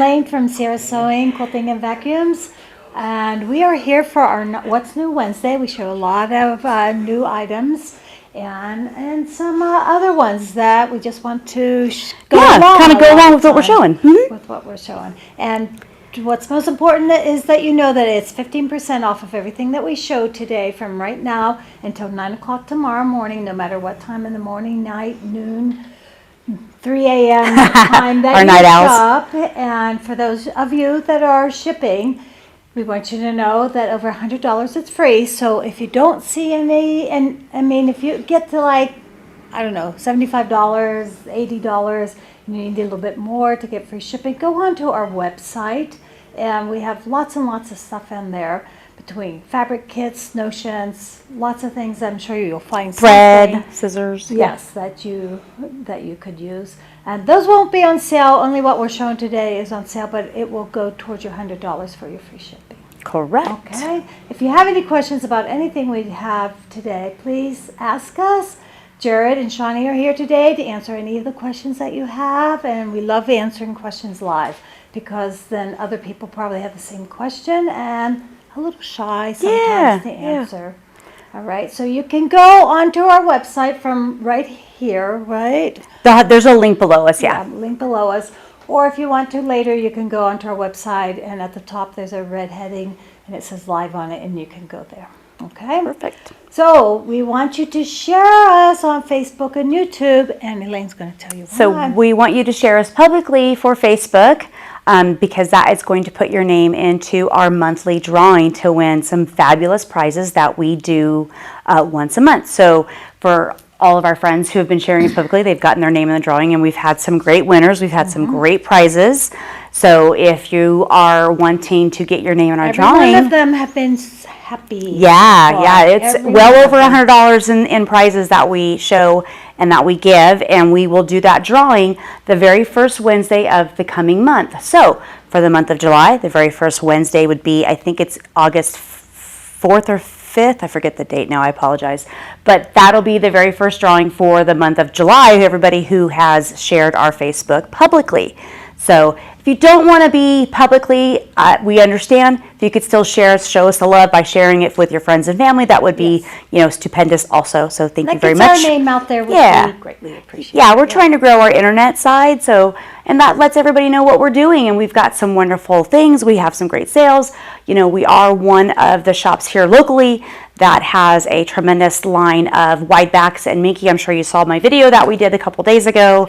Elaine from Sierra Sewing, Quilting and Vacuums. And we are here for our What's New Wednesday. We show a lot of new items and some other ones that we just want to go along with what we're showing. With what we're showing. And what's most important is that you know that it's 15% off of everything that we show today from right now until 9 o'clock tomorrow morning, no matter what time in the morning, night, noon, 3 a.m. time that Our you night shop. And for those of you that are shipping, we want you to know that over $100 it's free. So if you don't see any, and I mean, if you get to like, I don't know, $75, $80, and you need a little bit more to get free shipping, go on to our website. And we have lots and lots of stuff in there between fabric kits, notions, lots of things. I'm sure you'll find thread, scissors. Yes, that you could use. And those won't be on sale. Only what we're showing today is on sale, but it will go towards your $100 for your free shipping. Correct. Okay. If you have any questions about anything we have today, please ask us. Jared and Shawnee are here today to answer any of the questions that you have, and we love answering questions live because then other people probably have the same question and a little shy sometimes to answer. All right, so you can go onto our website from right here, right? There's a link below us, Link below us. Or if you want to later, you can go onto our website, and at the top there's a red heading, and it says live on it, and you can go there. Okay? Perfect. So we want you to share us on Facebook and YouTube, and Elaine's going to tell you why. So we want you to share us publicly for Facebook because that is going to put your name into our monthly drawing to win some fabulous prizes that we do once a month. So for all of our friends who have been sharing us publicly, they've gotten their name in the drawing, and we've had some great winners. We've had some great prizes. So if you are wanting to get your name in our drawing, one of them have been happy. Yeah, it's well over $100 in prizes that we show and that we give, and we will do that drawing the very first Wednesday of the coming month. So for the month of July, the very first Wednesday would be, I think it's August 4th or 5th. I forget the date now. I apologize. But that'll be the very first drawing for the month of July, everybody who has shared our Facebook publicly. So if you don't want to be publicly, we understand. If you could still show us the love by sharing it with your friends and family, that would be, stupendous also. So thank you very much. That gets our name out there, which we greatly appreciate. Yeah, we're trying to grow our internet side, and that lets everybody know what we're doing, and we've got some wonderful things. We have some great sales. We are one of the shops here locally that has a tremendous line of wide backs and minky. I'm sure you saw my video that we did a couple days ago.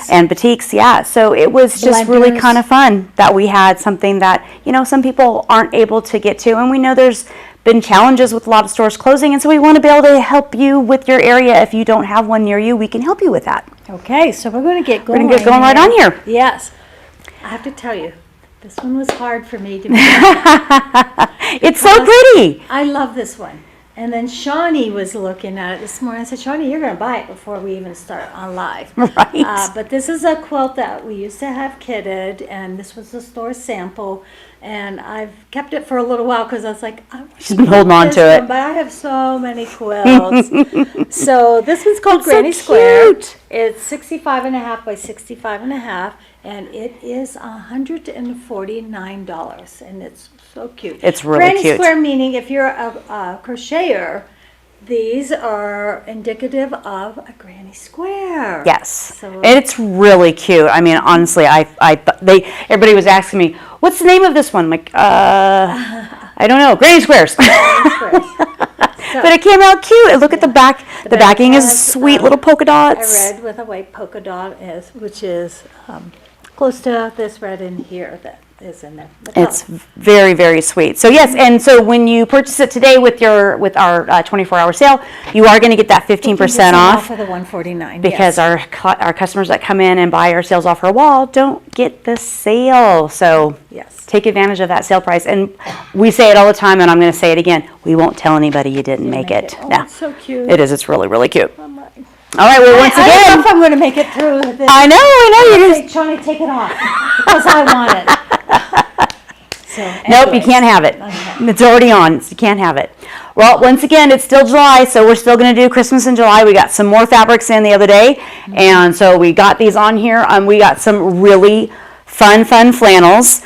And batiks, yeah. So it was just really kind of fun that we had something that, some people aren't able to get to. And we know there's been challenges with a lot of stores closing. And so we want to be able to help you with your area. If you don't have one near you, we can help you with that. Okay, so we're going to get going. We're going to get going right on here. Yes. I have to tell you, this one was hard for me to make. It's so pretty. I love this one. And then Shawnee was looking at it this morning. I said, Shawnee, you're going to buy it before we even start on live. Right. But this is a quilt that we used to have kitted, and this was the store sample. And I've kept it for a little while because I was like, she's been holding on to it. But I have so many quilts. So this one's called Granny so Square. Cute. It's 65.5 by 65.5, and it is $149, and it's so cute. It's really Granny cute. Square meaning if you're a crocheter, these are indicative of a granny square. Yes, So it's really cute. I mean, honestly, everybody was asking me, "What's the name of this one?" I'm like, I don't know, Granny Squares. Granny Squares. But it came out cute. And look at the back. The backing is sweet little polka dots. A red with a white polka dot, which is close to this red in here that is in there. It's very, very sweet. So yes, and so when you purchase it today with our 24-hour sale, you are going to get that 15% off for the $149. because our customers that come in and buy our sales offer wall don't get the sale. So take advantage of that sale price. And we say it all the time, and I'm going to say it again. We won't tell anybody you didn't make it. Oh, no. It's so cute. It is. It's really, really cute. All right, well, once I don't know again. if I'm going to make it through this. I know. You're just... Shawnee, take it off because I want it. So, nope, you can't have it. Okay. It's already on, so you can't have it. Well, once again, it's still July, so we're still going to do Christmas in July. We got some more fabrics in the other day, and so we got these on here. We got some really fun flannels.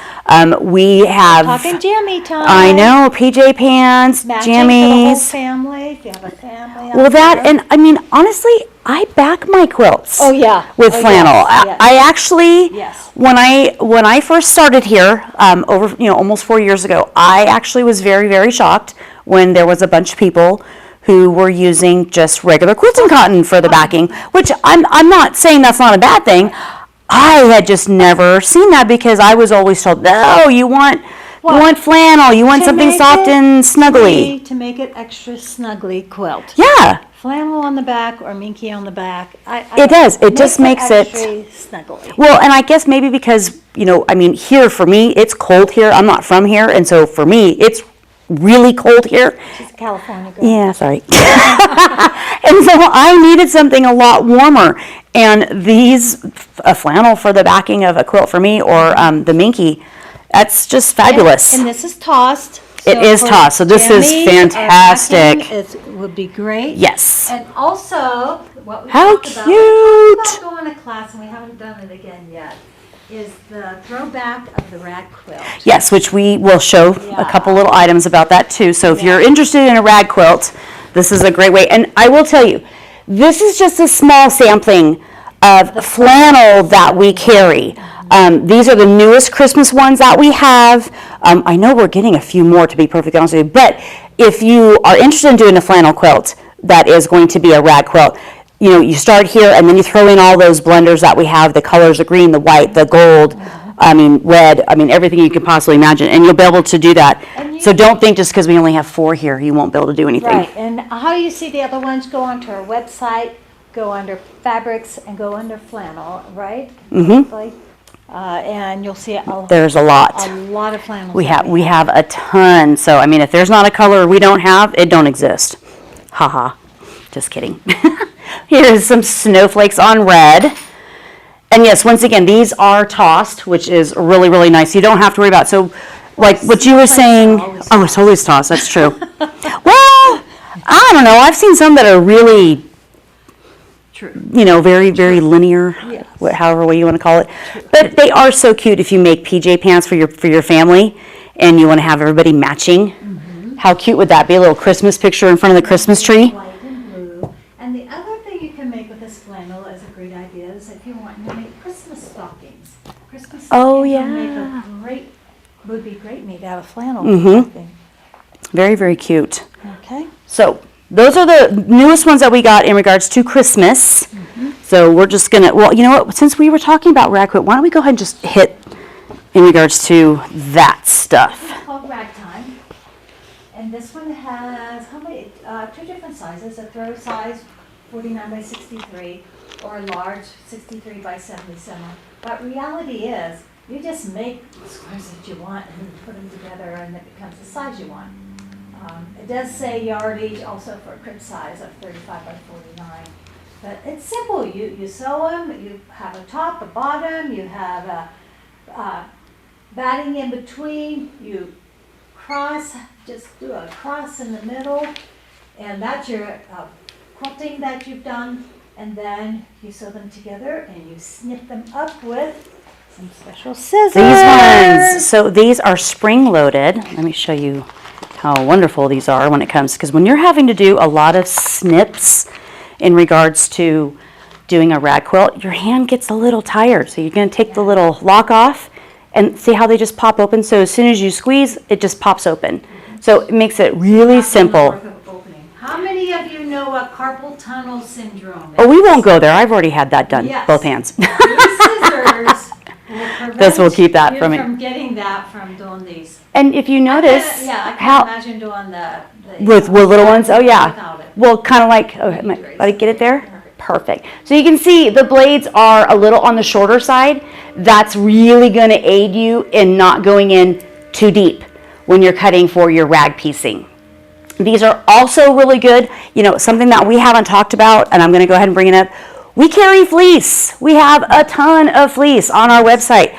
We have, Talking jammy time. I know, PJ pants, Matching for the whole jammies. family, if you have a family. Well, out that, there. and I mean, honestly, I back my quilts. Oh, yeah. With Oh, flannel. yes, yes. I actually, Yes. when I first started here, over, almost 4 years ago, I actually was very shocked when there was a bunch of people who were using just regular quilting cotton for the backing, which I'm not saying that's not a bad thing. I had just never seen that because I was always told, no, you want flannel, you want To something make soft it and snuggly. To make it extra snuggly quilt. Yeah. Flannel on the back or minky on the back. It does. It just makes it extra snuggly. Well, and I guess maybe because, here for me, it's cold here. I'm not from here. And so for me, it's really cold here. She's a California girl. Yeah, sorry. And so I needed something a lot warmer. And a flannel for the backing of a quilt for me or the minky, that's just fabulous. And this is tossed. It is for tossed, so this is jammies or fantastic. packing, it would be great. Yes. And also, what we How talked about, cute. going to class, and we haven't done it again yet, is the throwback of the rag quilt. Yes, which we will show a Yeah. couple little items about that too. So if you're Yeah. interested in a rag quilt, this is a great way. And I will tell you, this is just a small sampling of flannel that we carry. These are the newest Christmas ones that we have. I know we're getting a few more, to be perfectly honest with you, but if you are interested in doing a flannel quilt that is going to be a rag quilt, you start here and then you throw in all those blenders that we have, the colors, the green, the white, the gold, red, everything you can possibly imagine, and you'll be able to do that. So don't think just because we only have 4 here, you won't be able to do anything. Right, and how you see the other ones, go onto our website, go under fabrics and go under flannel, right? Mm-hmm. And you'll see There's a lot. of flannels. We have a ton. So if there's not a color we don't have, it don't exist. Haha. Just kidding. Here's some snowflakes on red. And yes, once again, these are tossed, which is really nice. You don't have to worry about it. So like what you were saying, it's always tossed. That's true. Well, I don't know. I've seen some that are really True. very linear, Yes. however way you want to call it. But they are so cute if you make PJ pants for your family and you want to have everybody matching. Mm-hmm. How cute would that be? A little Christmas picture in front of the Christmas tree. White and blue. And the other thing you can make with this flannel is a great idea is if you want to make Christmas stockings. Christmas stockings Oh, would yeah. would be great made out of flannel. Mhm. I think. Very cute. Okay. So those are the newest ones that we got in regards to Christmas. Mm-hmm. So we're just gonna, well, you know what? Since we were talking about rag quilt, why don't we go ahead and just hit in regards to that stuff? It's called Ragtime. And this one has how many? 2 different sizes. A throw size, 49 by 63, or a large, 63 by 77. But reality is, you just make the squares that you want and put them together, and it becomes the size you want. It does say yardage also for a crib size of 35 by 49. But it's simple. You sew them. You have a top, a bottom. You have a batting in between. You cross. Just do a cross in the middle, and that's your quilting that you've done. And then you sew them together, and you snip them up with some special scissors. These ones, so these are spring loaded. Let me show you how wonderful these are when it comes, because when you're having to do a lot of snips in regards to doing a rag quilt, your hand gets a little tired. So you're going to take the little lock off and see how they just pop open. So as soon as you squeeze, it just pops open. So it makes it really simple. How many of you know what carpal tunnel syndrome is? Oh, we won't go there. I've already had that done, Yes. both hands. These scissors will prevent This will keep that you from it. from getting that from doing these. And if you notice I can how, imagine doing the with little ones, oh yeah. without it. Well, kind of like, let I get it there? Perfect. So you can see the blades are a little on the shorter side. That's really going to aid you in not going in too deep when you're cutting for your rag piecing. These are also really good. Something that we haven't talked about, and I'm going to go ahead and bring it up. We carry fleece. We have a ton of fleece on our website.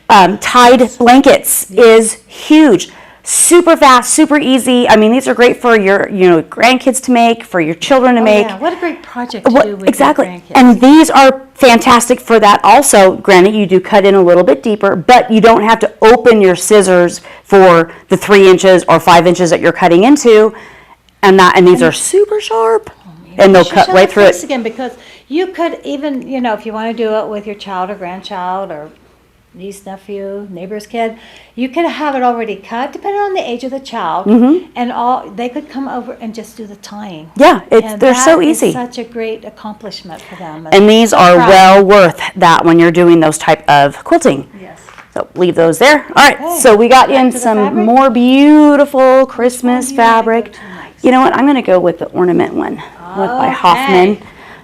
Tied blankets is huge. super fast, super easy. I mean, these are great for your, grandkids to make, for your children to make. Yeah, what a great project to What- do with exactly. your grandkids. And these are fantastic for that also. Granted, you do cut in a little bit deeper, but you don't have to open your scissors for the 3 inches or 5 inches that you're cutting into. And these are super sharp. And they'll You should cut show right the through face it. again, because you could even, if you want to do it with your child or grandchild or niece, nephew, neighbor's kid, you could have it already cut, depending on the age of the child, and they could come over and just do the tying. Yeah, And they're so that is easy. such a great accomplishment for them. And these are Right. well worth that when you're doing those type of quilting. Yes. So leave those there. All right, Okay. so we got Back in to the some fabric? more beautiful Christmas do you wanna go fabric. to next? You know what? I'm going to go with the ornament one by Okay. Hoffman.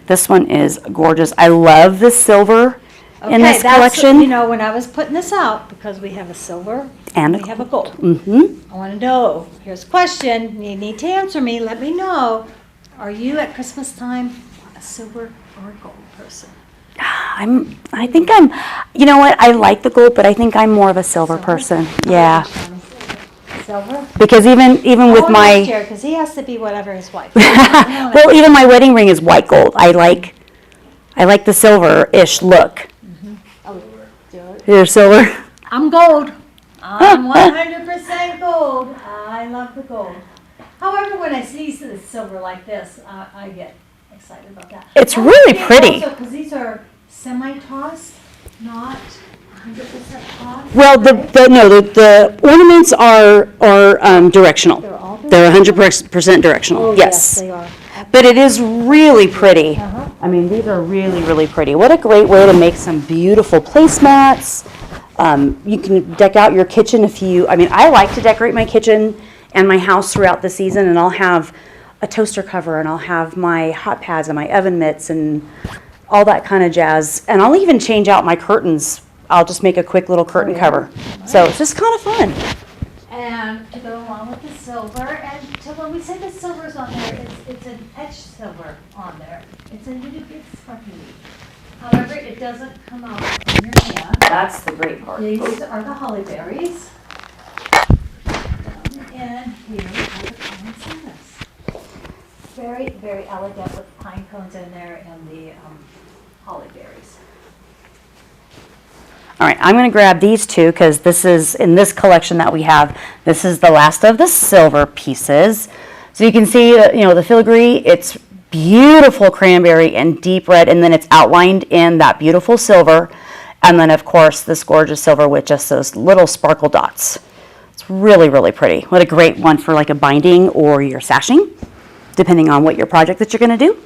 This one is gorgeous. I love the silver in Okay, this that's, collection. when I was putting this out, because we have a silver And a we have a gold. Mm-hmm. I want to know, here's a question, you need to answer me, let me know. Are you at Christmas time a silver or a gold person? I think I'm, you know what? I like the gold, but I think I'm more of a silver person. Yeah. Silver? Because even with my, Because he has to be whatever his wife. well, even my wedding ring is white gold. I like the silver-ish look. You're silver? I'm gold. I'm 100% gold. I love the gold. However, when I see the silver like this, I get excited about that. It's really pretty. Because these are semi-tossed, not 100% tossed. Well, the ornaments are directional. They're all They're 100% directional. Oh, yes. they are. But it is really pretty. Uh-huh. I mean, these are really, really pretty. What a great way to make some beautiful placemats. You can deck out your kitchen I like to decorate my kitchen and my house throughout the season, and I'll have a toaster cover, and I'll have my hot pads and my oven mitts and all that kind of jazz. And I'll even change out my curtains. I'll just make a quick little curtain cover. So it's just kind of fun. And to go along with the silver, and when we say the silver's on there, it's an etched silver on there. It's a little bit sparkly. However, it doesn't come out in your hand. That's the great part. These are the holly berries. And here are the pine cones. Very, very elegant with pine cones in there and the holly berries. All right, I'm going to grab these two because this is, in this collection that we have, this is the last of the silver pieces. So you can see, the filigree, it's beautiful cranberry and deep red, and then it's outlined in that beautiful silver. And then, of course, this gorgeous silver with just those little sparkle dots. It's really, really pretty. What a great one for like a binding or your sashing, depending on what your project that you're going to do.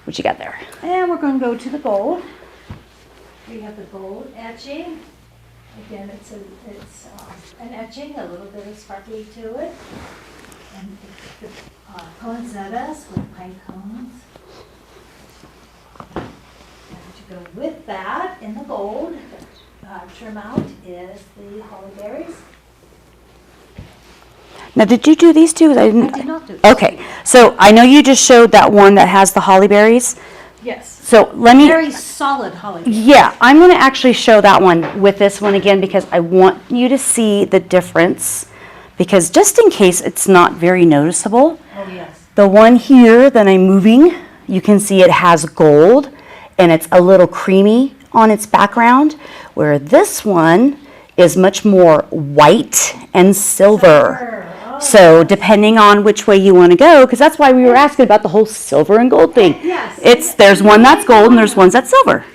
What you got there? And we're going to go to the gold. We have the gold etching. Again, it's an etching, a little bit of sparkly to it. And the poinsettias with pine cones. And to go with that, in the gold, trim out is the holly berries. Now, did you do these two? I did not do this. Okay, so I know you just showed that one that has the holly berries. Yes. So let me. Very solid holly berries. Yeah, I'm going to actually show that one with this one again because I want you to see the difference. Because just in case it's not very noticeable, Oh, yes. the one here that I'm moving, you can see it has gold and it's a little creamy on its background, where this one is much more white and silver. Oh, So depending on which way you want to go, because that's why we were asking about the whole silver and gold thing. Yes. There's one that's gold and there's ones that's silver.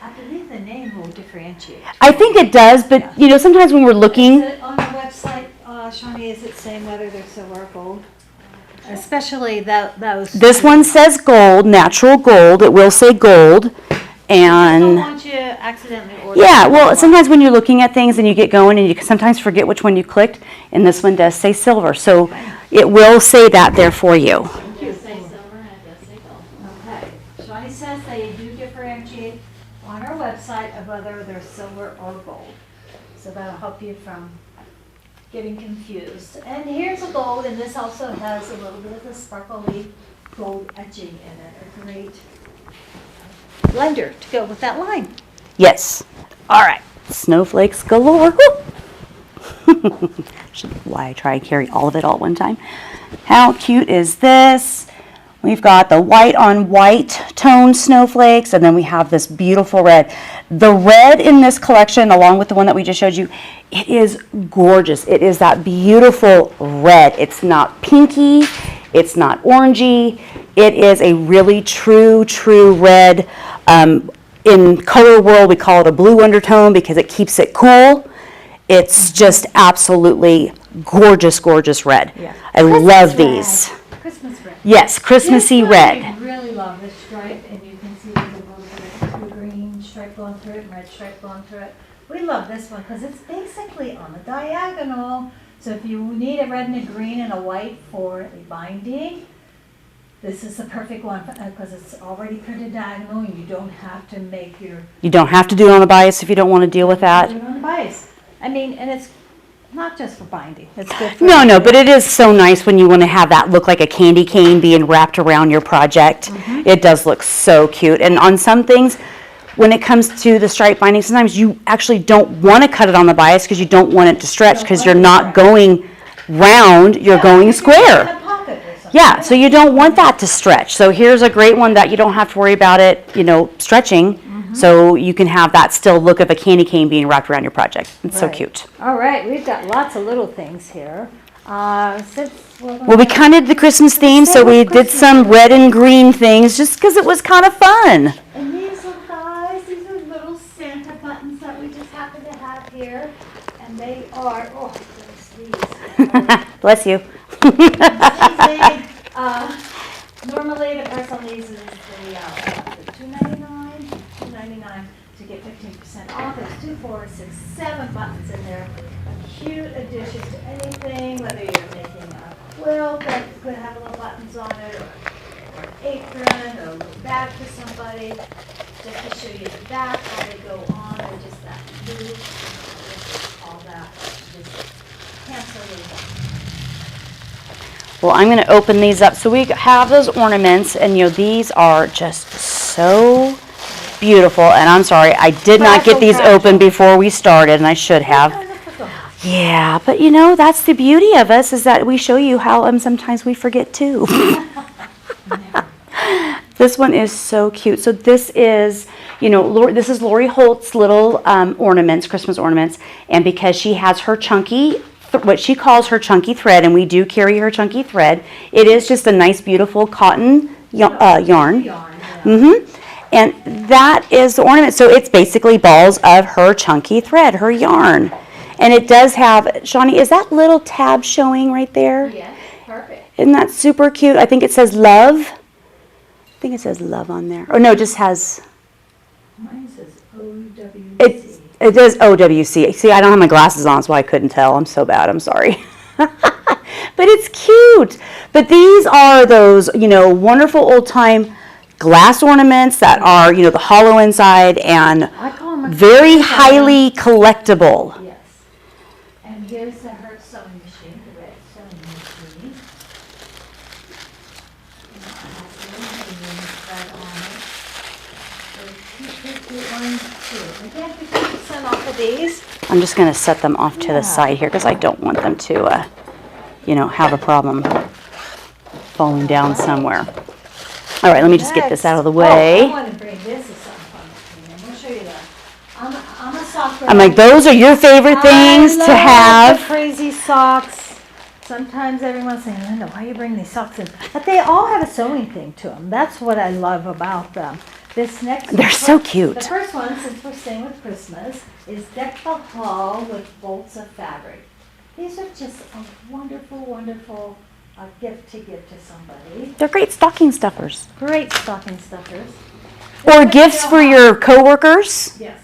I believe the name will differentiate. I think it does, but sometimes when we're Is looking, it on the website, Shawnee, is it saying whether they're silver or gold? Especially those. this one says gold, natural gold. It will say gold. I don't And want you to accidentally order. yeah, the well, wrong sometimes when you're looking at things and you get going and you can sometimes forget which one you clicked, and this one does say silver. So it will say that there for you. one. It does say silver and it does say gold. Okay. Shawnee says they do differentiate on our website of whether they're silver or gold. So that'll help you from getting confused. And here's a gold, and this also has a little bit of the sparkly gold etching in it. A great blender to go with that line. Yes. All right. Snowflakes galore. Woo! Which is why I try and carry all of it all at one time. How cute is this? We've got the white on white tone snowflakes, and then we have this beautiful red. The red in this collection, along with the one that we just showed you, it is gorgeous. It is that beautiful red. It's not pinky, it's not orangey. It is a really true red. In color world, we call it a blue undertone because it keeps it cool. It's just absolutely gorgeous red. Yeah. I love these. Christmas red. Yes, Christmassy This one red. I really love this stripe, and you can see there's a little bit of blue green stripe going through it and red stripe going through it. We love this one because it's basically on the diagonal. So if you need a red and a green and a white for a binding, this is the perfect one because it's already printed diagonal and you don't have to make your You don't have to do it on the bias if you don't want to deal with that. do it on the bias. I mean, and it's not just for binding. It's good for No, but it is so nice when you want to have that look like a candy cane being wrapped around your project. It does look so cute. And on some things, when it comes to the stripe binding, sometimes you actually don't want to cut it on the bias because you don't want it to stretch because you're not going round, you're going square. Yeah, so you don't want that to stretch. So here's a great one that you don't have to worry about it, stretching. So you can have that still look of a candy cane being wrapped around your project. It's so Right. cute. All right, we've got lots of little things here. Well, we kind of did the Christmas theme, so we did some red and green things just because it was kind of fun. And these are guys, these are little Santa buttons that we just happen to have here. And they are, oh, goodness, these. Bless you. Amazing. Normally the price on these is the $2.99 to get 15% off. There's 2, 4, 6, 7 buttons in there. A cute addition to anything, whether you're making a quilt that could have little buttons on it, or an apron, or a little bag for somebody. Just to show you the back, how they go on, they're just that loop, all that. Just cancel those. Well, I'm going to open these up. So we have those ornaments, and these are just so beautiful. And I'm sorry, I did not get these open before we started, and I should have. Yeah, but that's the beauty of us, is that we show you how sometimes we forget too. This one is so cute. So this is, this is Lori Holt's little ornaments, Christmas ornaments, and because she has her chunky, what she calls her chunky thread, and we do carry her chunky thread. It is just a nice, beautiful cotton yarn. And that is the ornament. So it's basically balls of her chunky thread, her yarn. And it does have, Shawnee, is that little tab showing right there? Yes, perfect. Isn't that super cute? I think it says love. I think it says love on there. Or no, it just has, Mine says OWC. it does OWC. See, I don't have my glasses on, so I couldn't tell. I'm so bad. I'm sorry. But it's cute. But these are those, wonderful old-time glass ornaments that are, the hollow inside and I call them very highly collectible. Yes. And here's the Hertz sewing machine, the red sewing machine. And it has the thread on it. There's 250 ones too. Again, 50% off of these. I'm just going to set them off to the side here because I don't want them to, have a problem falling down somewhere. All right, let me just get this out of the way. Oh, I want to bring this as something fun to me. I'm going to show you that. I'm a sock girl. I'm like, those are your favorite things to I love have. the crazy socks. Sometimes everyone's saying, Linda, why you bring these socks in? But they all have a sewing thing to them. That's what I love about them. This next They're so cute. The first one, since we're staying with Christmas, is Deck the Hall with bolts of fabric. These are just a wonderful, wonderful gift to give to somebody. They're great stocking stuffers. Great stocking stuffers. Or gifts for your coworkers. Yes.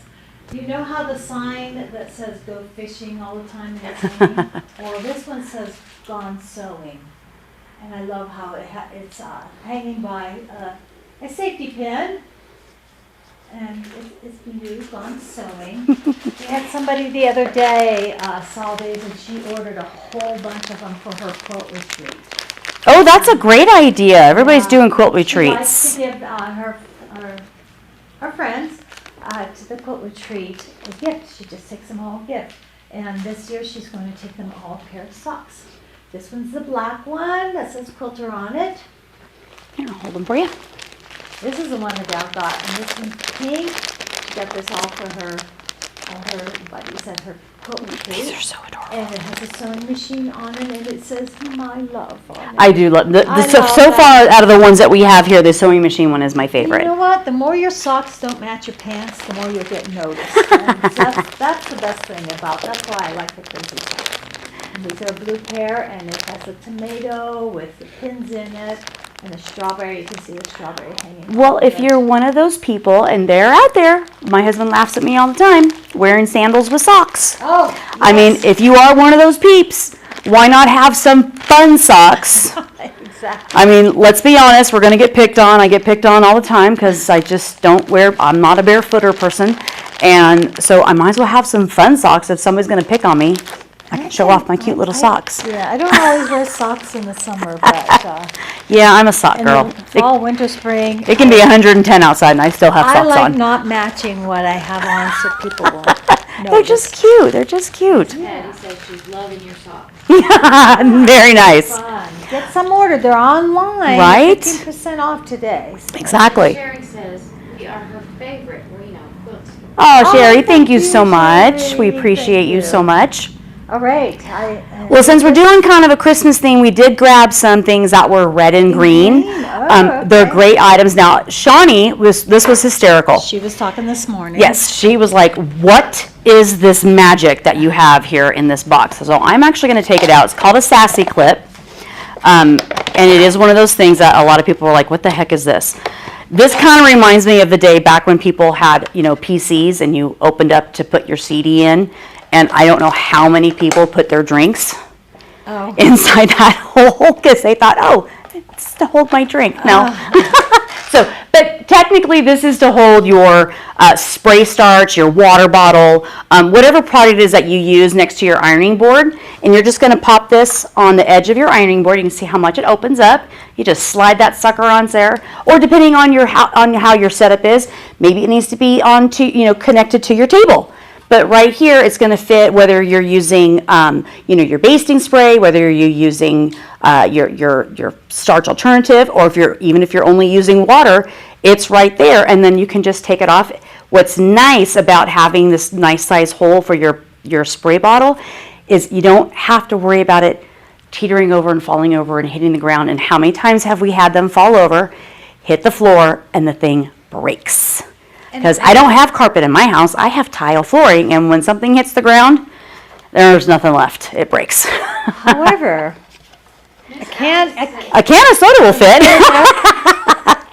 You know how the sign that says go fishing all the time in its hanging? Well, this one says gone sewing. And I love how it's hanging by a safety pin. And it's been used, gone sewing. We had somebody the other day saw these, and she ordered a whole bunch of them for her quilt retreat. Oh, that's a great idea. Everybody's doing quilt She likes retreats. to give her friends to the quilt retreat a gift. She just takes them all a gift. And this year she's going to take them all a pair of socks. This one's the black one that says quilter on it. Here, I'll hold them for you. This is the one that Dal got, and this one's pink. She got this all for her buddies at her quilt retreat. These are so adorable. And it has a sewing machine on it, and it says "My Love" on it. I do love I so love far that. out of the ones that we have here, the sewing machine one is my favorite. You know what? The more your socks don't match your pants, the more you'll get noticed. And that's the best thing about. That's why I like the crazy socks. And these are a blue pair, and it has a tomato with the pins in it, and a strawberry. You can see a strawberry hanging. Well, off if of it. you're one of those people, and they're out there, my husband laughs at me all the time, wearing sandals with socks. Oh, I mean, yes. if you are one of those peeps, why not have some fun socks? Exactly. I mean, let's be honest, we're going to get picked on. I get picked on all the time because I just don't I'm not a barefooter person. And so I might as well have some fun socks. If somebody's going to pick on me, I can show off my cute little socks. Yeah, I don't always wear socks in the summer, but Yeah, I'm a sock in girl. the fall, winter, spring. It can be 110 outside and I still have I socks like on. not matching what I have on so people won't They're notice. just cute. They're just cute. Patty says she's loving your socks. Very nice. Fun. Get some ordered. They're online. Right? 15% off today. Exactly. Sherry says we are her favorite Reno quilts. Oh, Sherry, thank thank you you, so much. Sherry. We appreciate Thank you you. so much. All right. Well, since we're doing kind of a Christmas theme, we did grab some things that were red and green. Oh, They're okay. great items. Now, Shawnee, this was hysterical. She was talking this morning. Yes, she was like, what is this magic that you have here in this box? So I'm actually going to take it out. It's called a Sassy Clip. And it is one of those things that a lot of people are like, what the heck is this? This kind of reminds me of the day back when people had, PCs and you opened up to put your CD in. And I don't know how many people put their drinks Oh. inside that hole because they thought, oh, it's to hold my drink. No. But technically this is to hold your spray starch, your water bottle, whatever product it is that you use next to your ironing board. And you're just going to pop this on the edge of your ironing board. You can see how much it opens up. You just slide that sucker on there. Or depending on how your setup is, maybe it needs to be connected to your table. But right here, it's going to fit whether you're using, your basting spray, whether you're using your starch alternative, or if you're only using water, it's right there, and then you can just take it off. What's nice about having this nice size hole for your spray bottle is you don't have to worry about it teetering over and falling over and hitting the ground. And how many times have we had them fall over, hit the floor, and the thing breaks? Because I don't have carpet in my house, I have tile flooring, and when something hits the ground, there's nothing left. It breaks. However, a can of soda will fit.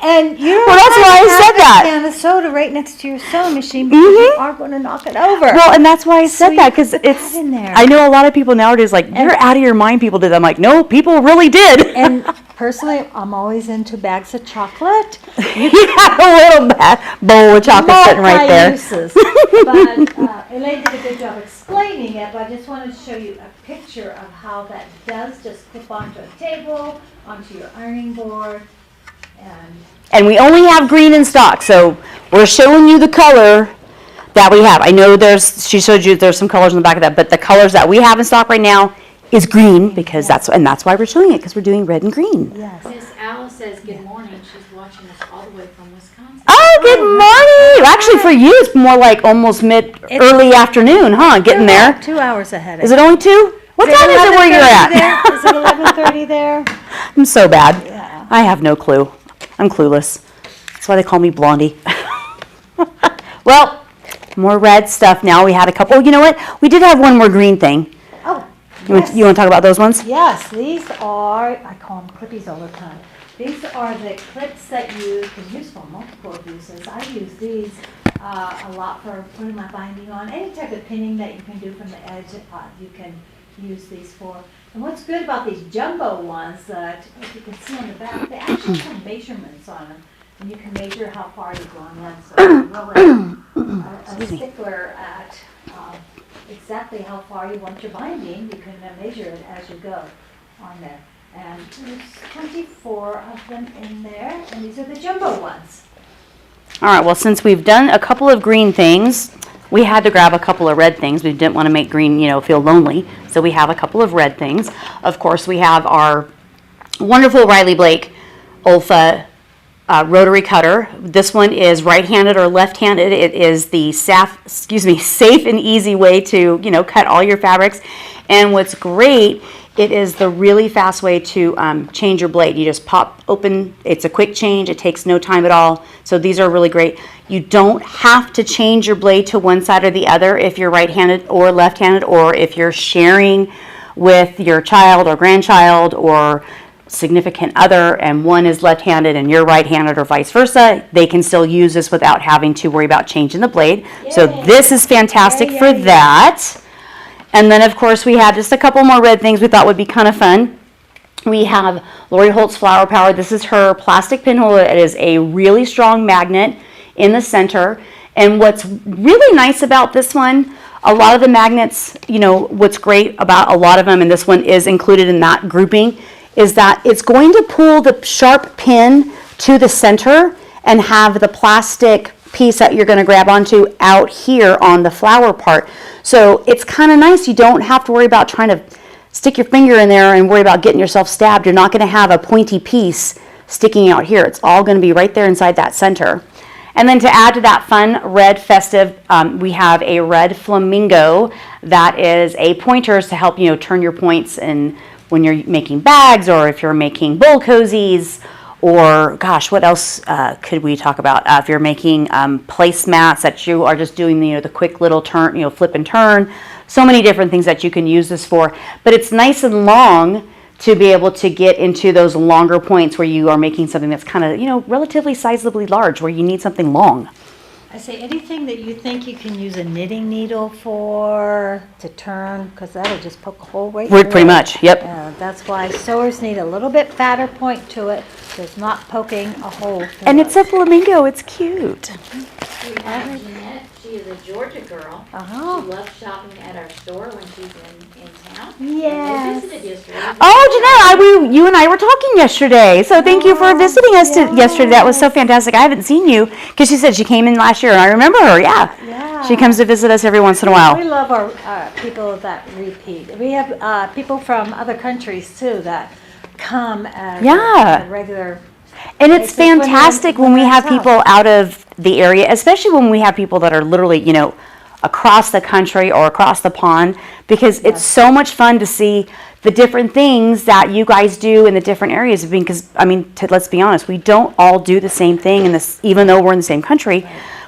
and you don't Well, that's have why to I said have that. a can of soda right next to your sewing machine because you are going to knock it over. Well, and that's why I said you that, because put that it's, in there. I know a lot of people nowadays, like, you're out of your mind, people did that. I'm like, no, people really did. And personally, I'm always into bags of chocolate. You got a little bowl of chocolate sitting right there. Multi-uses. But Elaine did a good job explaining it, but I just wanted to show you a picture of how that does just clip onto a table, onto your ironing board, And we only have green in stock, so we're showing you the color that we have. I know she showed you there's some colors on the back of that, but the colors that we have in stock right now is green, because that's why we're showing it, because we're doing red and green. yes. Miss Alice says good morning. She's watching us all the way from Wisconsin. Oh, good morning! Actually, for you, it's more like almost early afternoon, huh? Getting there. 2 hours ahead. Is it only 2? What time is it where you're at? Is it 11:30 there? I'm so bad. Yeah. I have no clue. I'm clueless. That's why they call me Blondie. Well, more red stuff now. We had a couple. You know what? We did have one more green thing. Oh, You yes. want to talk about those ones? Yes, these are, I call them clippies all the time. These are the clips that you can use for multiple uses. I use these a lot for putting my binding on. Any type of pinning that you can do from the edge, you can use these for. And what's good about these jumbo ones that, if you can see on the back, they actually have measurements on them. And you can measure how far you're going in. So I'm really a stickler at exactly how far you want your binding. You can measure it as you go on there. And there's 24 of them in there, and these are the jumbo ones. All right. Well, since we've done a couple of green things, we had to grab a couple of red things. We didn't want to make green, feel lonely. So we have a couple of red things. Of course, we have our wonderful Riley Blake Olfa rotary cutter. This one is right-handed or left-handed. It is the safe and easy way to, cut all your fabrics. And what's great, it is the really fast way to change your blade. You just pop open. It's a quick change. It takes no time at all. So these are really great. You don't have to change your blade to one side or the other if you're right-handed or left-handed, or if you're sharing with your child or grandchild or significant other and one is left-handed and you're right-handed or vice versa. They can still use this without having to worry about changing the blade. So this is fantastic for that. And then, of course, we had just a couple more red things we thought would be kind of fun. We have Lori Holt's Flower Power. This is her plastic pinhole. It is a really strong magnet in the center. And what's really nice about this one, a lot of the magnets, what's great about a lot of them, and this one is included in that grouping, is that it's going to pull the sharp pin to the center and have the plastic piece that you're going to grab onto out here on the flower part. So it's kind of nice. You don't have to worry about trying to stick your finger in there and worry about getting yourself stabbed. You're not going to have a pointy piece sticking out here. It's all going to be right there inside that center. And then to add to that fun red festive, we have a red flamingo that is a pointers to help turn your points and when you're making bags, or if you're making bowl cozies, or gosh, what else could we talk about? If you're making placemats that you are just doing the quick little turn, flip and turn. So many different things that you can use this for. But it's nice and long to be able to get into those longer points where you are making something that's kind of relatively sizably large, where you need something long. I say anything that you think you can use a knitting needle for to turn, because that'll just poke a hole right through Pretty it. much, yep. That's why sewers need a little bit fatter point to it, so it's not poking a hole through And it. it's a flamingo. It's cute. We have Jeanette, she is a Georgia girl. Uh-huh. She loves shopping at our store when she's in town. Yes. And they visited yesterday. Oh, Jeanette, you and I were talking yesterday. So thank you for visiting us yesterday. That was so fantastic. I haven't seen you because she said she came in last year, and I remember her. Yeah. She comes to visit us every once in a We while. love our people that repeat. We have people from other countries too that come as a regular. And it's It's just when fantastic we're- when we when have we're in people out of the area, especially when we have people that are literally, across the country or across the pond, because it's so much fun to see the different things that you guys do in the different areas. Because, let's be honest, we don't all do the same thing in this, even though we're in the same country.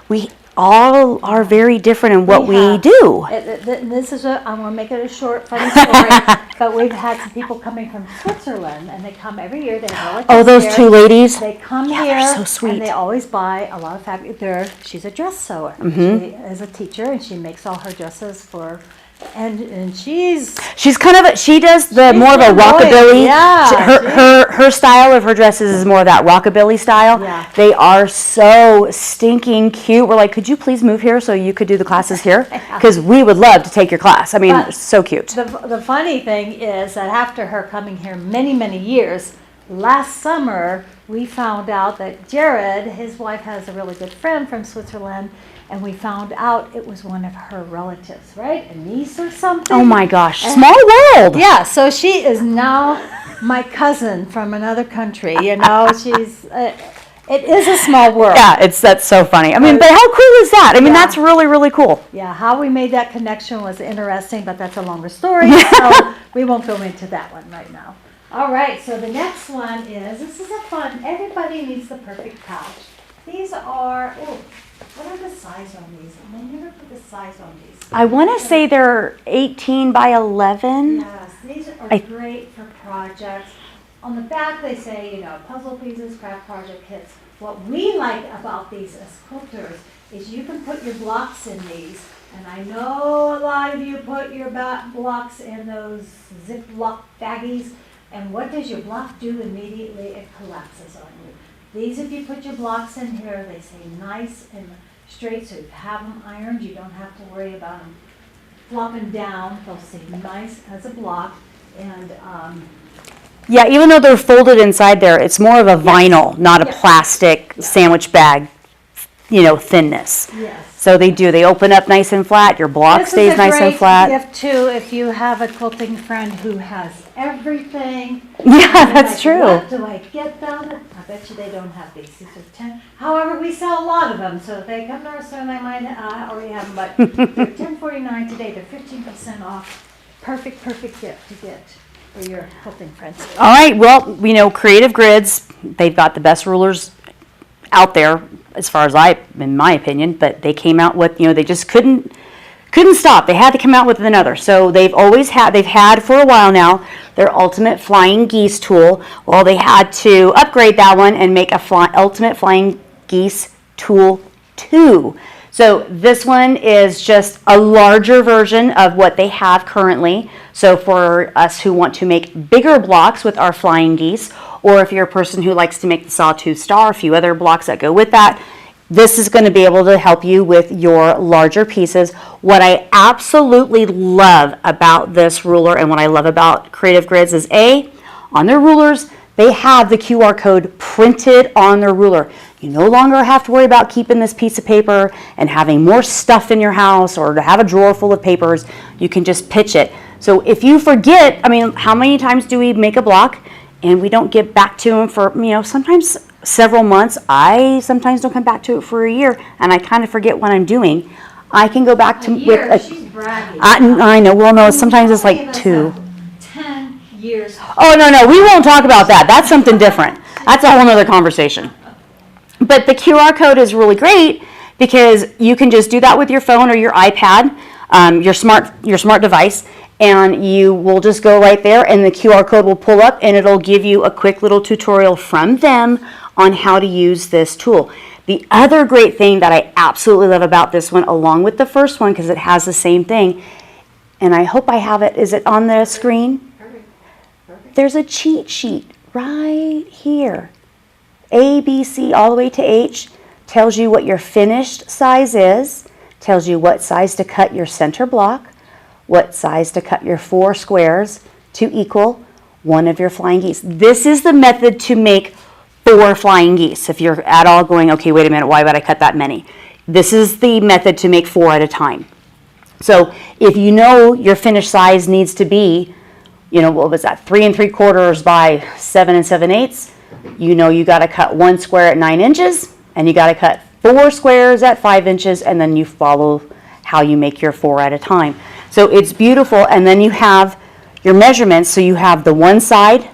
We all are very different in what we do. This is I'm going to make it a short, funny story, but we've had some people coming from Switzerland, and they come every year. They have relatives Oh, those here. two ladies. They come Yeah, here, they're so sweet. and they always buy a lot of fabric. She's a dress sewer. Mm-hmm. She is a teacher, and she makes all her dresses for, and she's She does the She's more of a flamboyant, rockabilly. yeah, Her style of her dresses is more of that rockabilly style. Yeah. They are so stinking cute. We're like, could you please move here so you could do the classes here? Because we would love to take your class. But So cute. The funny thing is that after her coming here many, many years, last summer we found out that Jared, his wife, has a really good friend from Switzerland, and we found out it was one of her relatives, right? A niece or something. Oh my gosh, small world. Yeah, so she is now my cousin from another country. She's. It is a small world. Yeah, that's so funny. But how cool is that? Yeah. That's really, really cool. Yeah, how we made that connection was interesting, but that's a longer story, so we won't go into that one right now. All right, so the next one this is a fun, everybody needs the perfect pouch. These are, what are the size on these? I never put the size on these. I want to say they're 18 by 11. Yes, these are great for projects. On the back they say, puzzle pieces, craft project kits. What we like about these as quilters is you can put your blocks in these. And I know a lot of you put your blocks in those Ziploc baggies. And what does your block do immediately? It collapses on you. These, if you put your blocks in here, they say nice and straight, so you have them ironed. You don't have to worry about them flopping down. They'll stay nice as a block. And Yeah, even though they're folded inside there, it's more of a vinyl, not a plastic sandwich bag thinness. Yes. So they open up nice and flat, your block stays nice and flat. This is a great gift too, if you have a quilting friend who has everything. Yeah, And that's like, true. What do I get them? I bet you they don't have these. These are 10. However, we sell a lot of them, so if they come to our store, they might already have them, but they're $10.49 today. They're 15% off. Perfect gift to get for your quilting friends. All right, well, Creative Grids, they've got the best rulers out there as far as in my opinion, but they came out with, they just couldn't stop. They had to come out with another. So they've had for a while now their Ultimate Flying Geese tool. Well, they had to upgrade that one and make a Ultimate Flying Geese tool 2. So this one is just a larger version of what they have currently. So for us who want to make bigger blocks with our flying geese, or if you're a person who likes to make the Sawtooth Star, a few other blocks that go with that, this is going to be able to help you with your larger pieces. What I absolutely love about this ruler and what I love about Creative Grids is on their rulers, they have the QR code printed on their ruler. You no longer have to worry about keeping this piece of paper and having more stuff in your house or to have a drawer full of papers. You can just pitch it. So if you forget, how many times do we make a block and we don't get back to them for, sometimes several months. I sometimes don't come back to it for a year, and I kind of forget what I'm doing. I can go back to She's bragging. I know. Well, no, sometimes it's like 2. 10 years. Oh, no, we won't talk about that. That's something different. That's a whole other conversation. But the QR code is really great because you can just do that with your phone or your iPad, your smart device, and you will just go right there and the QR code will pull up and it'll give you a quick little tutorial from them on how to use this tool. The other great thing that I absolutely love about this one, along with the first one, because it has the same thing, and I hope I have it, is it on the screen? Perfect. There's a cheat sheet right here. A, B, C, all the way to H, tells you what your finished size is, tells you what size to cut your center block, what size to cut your 4 squares to equal one of your flying geese. This is the method to make 4 flying geese. If you're at all going, okay, wait a minute, why would I cut that many? This is the method to make 4 at a time. So if you know your finished size needs to be, what was that, 3 3/4 by 7 7/8, you got to cut 1 square at 9 inches, and you got to cut 4 squares at 5 inches, and then you follow how you make your 4 at a time. So it's beautiful, and then you have your measurements. So you have the one side,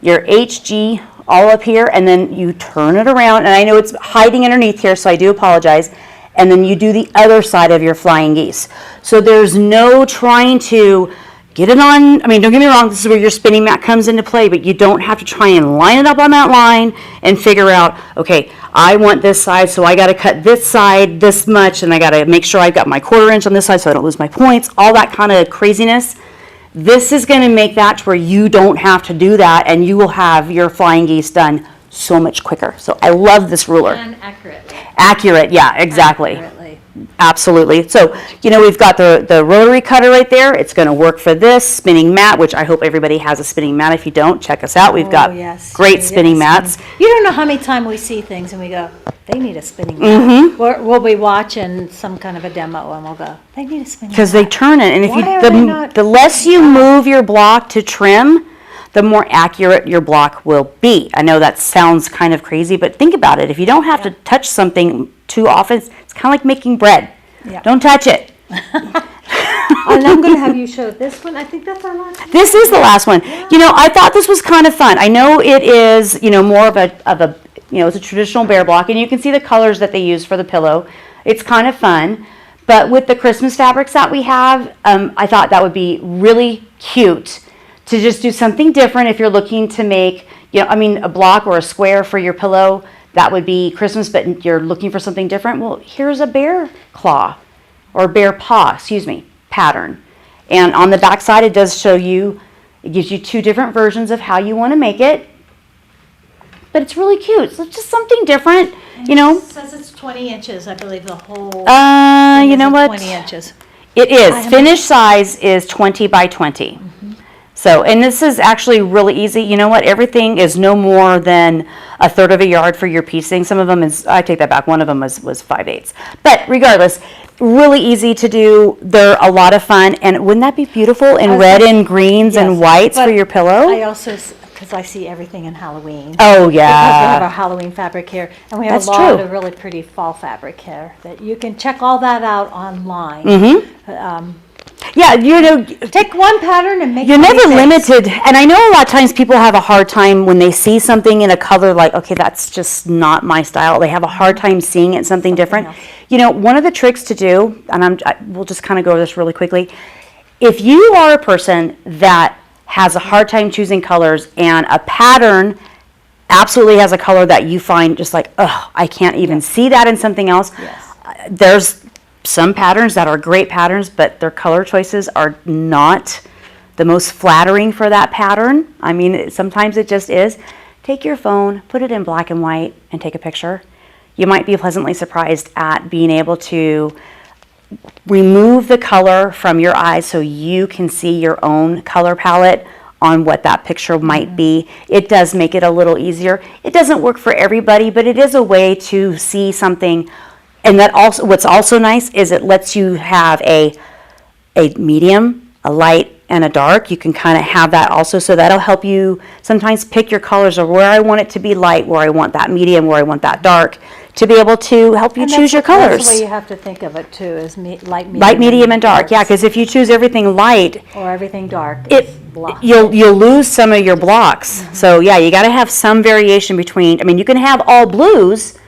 your HG all up here, and then you turn it around, and I know it's hiding underneath here, so I do apologize, and then you do the other side of your flying geese. So there's no trying to get it on, don't get me wrong, this is where your spinning mat comes into play, but you don't have to try and line it up on that line and figure out, okay, I want this side, so I got to cut this side this much, and I got to make sure I've got my 1/4 inch on this side so I don't lose my points, all that kind of craziness. This is going to make that to where you don't have to do that, and you will have your flying geese done so much quicker. So I love this ruler. And accurately. Accurate, yeah, exactly. Accurately. Absolutely. So, we've got the rotary cutter right there. It's going to work for this spinning mat, which I hope everybody has a spinning mat. If you don't, check us out. We've got great spinning mats. You don't know how many times we see things and we go, they need a spinning mat. Mm-hmm. We'll be watching some kind of a demo and we'll go, they need a spinning mat. Because they turn it, and if Why are they not- the less you move your block to trim, the more accurate your block will be. I know that sounds kind of crazy, but think about it. If you don't have to touch something too often, it's kind of like making bread. Yeah. Don't touch it. And I'm going to have you show this one. I think that's our last one. This is the last one. I thought this was kind of fun. I know it is, more of a it's a traditional bear block, and you can see the colors that they use for the pillow. It's kind of fun. But with the Christmas fabrics that we have, I thought that would be really cute to just do something different if you're looking to make, a block or a square for your pillow. That would be Christmas, but you're looking for something different. Well, here's a bear claw or bear paw, pattern. And on the back side, it does show you, it gives you 2 different versions of how you want to make it. But it's really cute. So it's just something different, It says it's 20 inches, I believe, the whole. You know what? 20 inches. It is. Finished size is 20 by 20. So, and this is actually really easy. You know what? Everything is no more than a third of a yard for your piecing. Some of them is, I take that back, one of them was 5/8. But regardless, really easy to do. They're a lot of fun. And wouldn't that be beautiful in red and greens and Yes, whites for but your pillow? I also, because I see everything in Halloween. Oh, Because we have our yeah. Halloween fabric here, and we have That's a lot true. of really pretty fall fabric here, that you can check all that out online. Yeah, you know, Take one pattern and make you're many never things. limited. And I know a lot of times people have a hard time when they see something in a color like, okay, that's just not my style. They have a hard time seeing it something different. else. You know, one of the tricks to do, and we'll just kind of go over this really quickly. If you are a person that has a hard time choosing colors and a pattern absolutely has a color that you find just like, oh, I can't even see that in something else. Yes. There's some patterns that are great patterns, but their color choices are not the most flattering for that pattern. I mean, sometimes it just is. Take your phone, put it in black and white, and take a picture. You might be pleasantly surprised at being able to remove the color from your eyes so you can see your own color palette on what that picture might be. It does make it a little easier. It doesn't work for everybody, but it is a way to see something. And that also, what's also nice is it lets you have a medium, a light, and a dark. You can kind of have that also, so that'll help you sometimes pick your colors of where I want it to be light, where I want that medium, where I want that dark, to be able to help you And choose your That's colors. the way you have to think of it too, is light, Medium, and dark. Yeah, because if you choose everything light, Or everything dark. it is blocked. you'll lose some of your blocks. So yeah, you got to have some variation between. I mean, you can have all blues,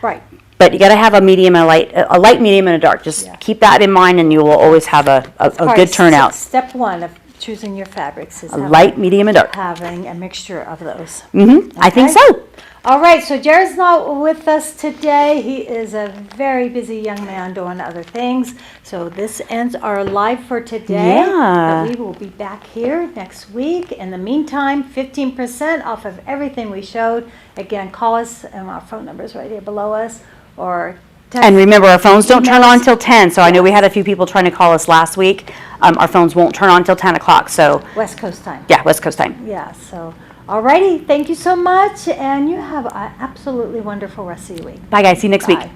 Right. but you got to have a medium, a light, medium, and a dark. Just Yeah. keep that in mind, and you will always have a Part good of turnout. Step one of choosing your fabrics is A light, medium, and dark. having a mixture of those. I think Okay. so. All right, so Jared's not with us today. He is a very busy young man doing other things. So this ends our live for today. Yeah. But we will be back here next week. In the meantime, 15% off of everything we showed. Again, call us, and our phone number is right here below us, or text. And remember, our phones don't turn on Emails. till 10. So I know we had a few people trying to call us last week. Our phones won't turn on till 10 o'clock. So West Coast time. yeah, West Coast time. Yeah, so, all righty. Thank you so much, and you have an absolutely wonderful rest of your week. Bye, guys. See you next week. Bye.